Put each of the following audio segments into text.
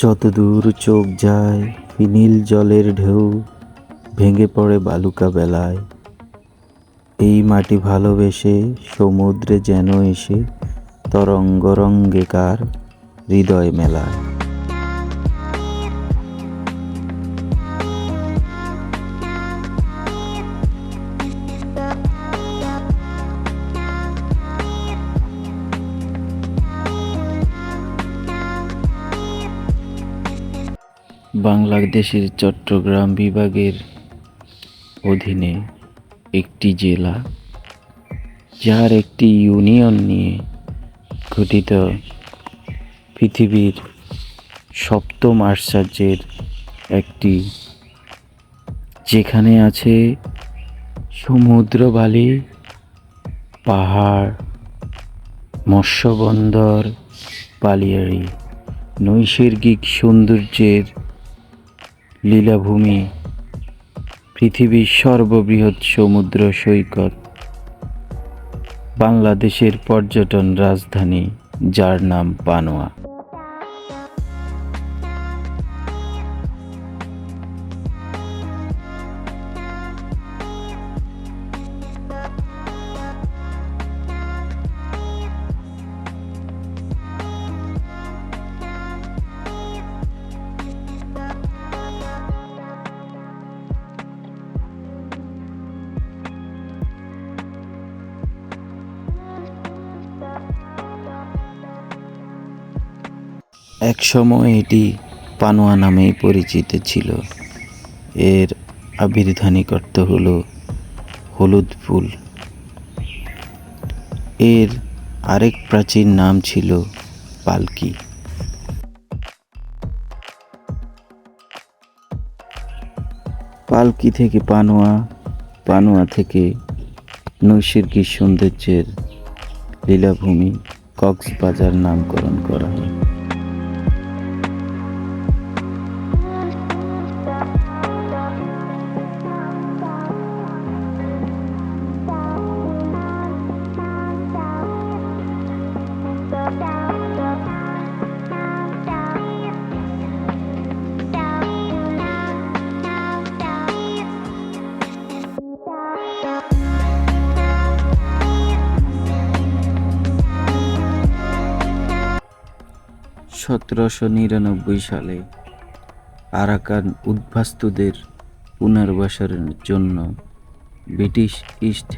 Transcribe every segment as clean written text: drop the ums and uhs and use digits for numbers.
যতদূর চোখ যায় নীল জলের ঢেউ ভেঙে পড়ে বালুকা বেলায়। এই মাটি ভালোবেসে সমুদ্রে যেন এসে তরঙ্গে কার হৃদয় মেলায়। বাংলাদেশের চট্টগ্রাম বিভাগের অধীনে একটি জেলা, যার একটি ইউনিয়ন নিয়ে গঠিত পৃথিবীর সপ্তম আশ্চর্যের একটি, যেখানে আছে সমুদ্র বালি, পাহাড়, মৎস্য বন্দর, পালিয়ারি, নৈসর্গিক সৌন্দর্যের লীলাভূমি, পৃথিবীর সর্ববৃহৎ সমুদ্র সৈকত, বাংলাদেশের পর্যটন রাজধানী, যার নাম পানোয়া। একসময় এটি পানোয়া নামেই পরিচিত ছিল। এর আবির্ভাবিক অর্থ হল হলুদ ফুল। এর আরেক প্রাচীন নাম ছিল পালকি। পালকি থেকে পানোয়া, পানোয়া থেকে নৈসর্গিক সৌন্দর্যের লীলাভূমি কক্সবাজার নামকরণ করা হয়। সালে আরাকান উদ্বাস্তুদের পুনর্বাসনের জন্য ব্রিটিশ ইস্ট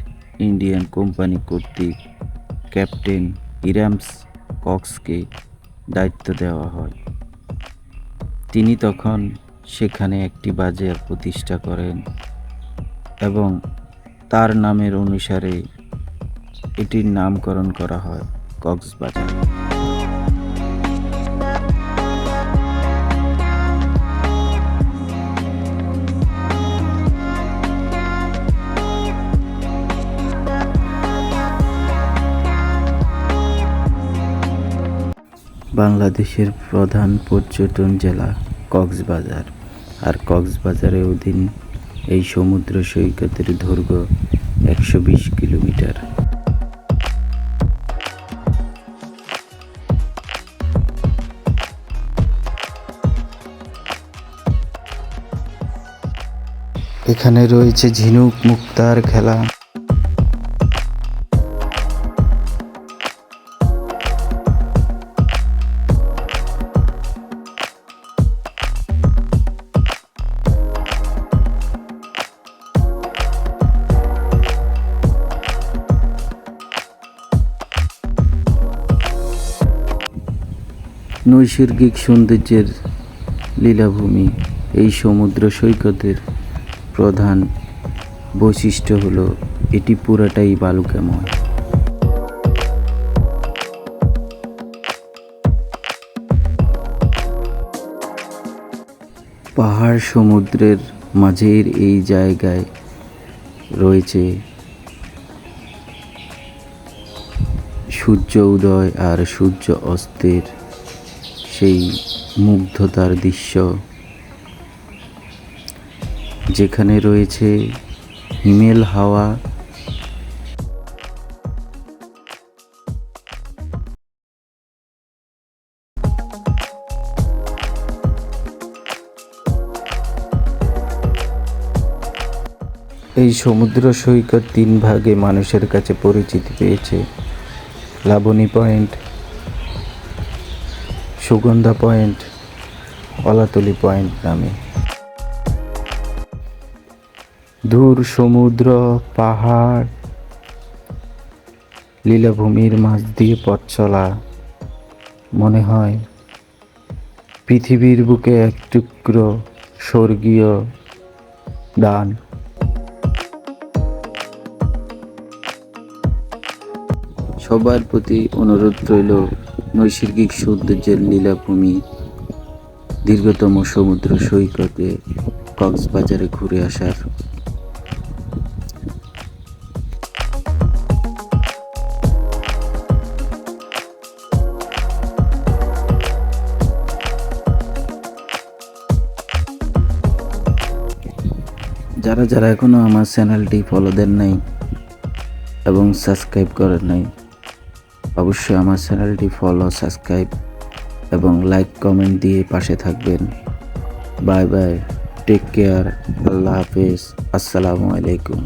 ইন্ডিয়ান কোম্পানি কর্তৃক ক্যাপ্টেন ইরামস কক্সকে দায়িত্ব দেওয়া হয়। তিনি তখন সেখানে একটি বাজার প্রতিষ্ঠা করেন এবং তার নামের অনুসারে এটির নামকরণ করা হয় কক্সবাজার। বাংলাদেশের প্রধান পর্যটন জেলা কক্সবাজার, আর কক্সবাজারের অধীন এই সমুদ্র সৈকতের দৈর্ঘ্য 120 কিলোমিটার। এখানে রয়েছে ঝিনুক মুক্তার খেলা, নৈসর্গিক সৌন্দর্যের লীলাভূমি। এই সমুদ্র সৈকতের প্রধান বৈশিষ্ট্য হল এটি পুরাটাই বালুকাময়। পাহাড় সমুদ্রের মাঝের এই জায়গায় রয়েছে সূর্য উদয় আর সূর্য অস্তের সেই মুগ্ধতার দৃশ্য, যেখানে রয়েছে হিমেল হাওয়া, এই সমুদ্র সৈকত 3 ভাগে মানুষের কাছে পরিচিতি পেয়েছে: Laboni point, Sugandha point, Kolatoli point নামে। দূর সমুদ্র, পাহাড়, লীলাভূমির মাঝ দিয়ে পথ চলা, মনে হয় পৃথিবীর বুকে এক টুকরো স্বর্গীয় দান। সবার প্রতি অনুরোধ রইল নৈসর্গিক সৌন্দর্যের লীলাভূমি দীর্ঘতম সমুদ্র সৈকতে কক্সবাজারে ঘুরে আসার। যারা যারা এখনও আমার চ্যানেলটি ফলো দেন নাই এবং সাবস্ক্রাইব করেন নাই, অবশ্যই আমার চ্যানেলটি ফলো, সাবস্ক্রাইব এবং লাইক কমেন্ট দিয়ে পাশে থাকবেন। বাই বাই, টেক কেয়ার, আল্লাহ হাফেজ, আসসালামু আলাইকুম।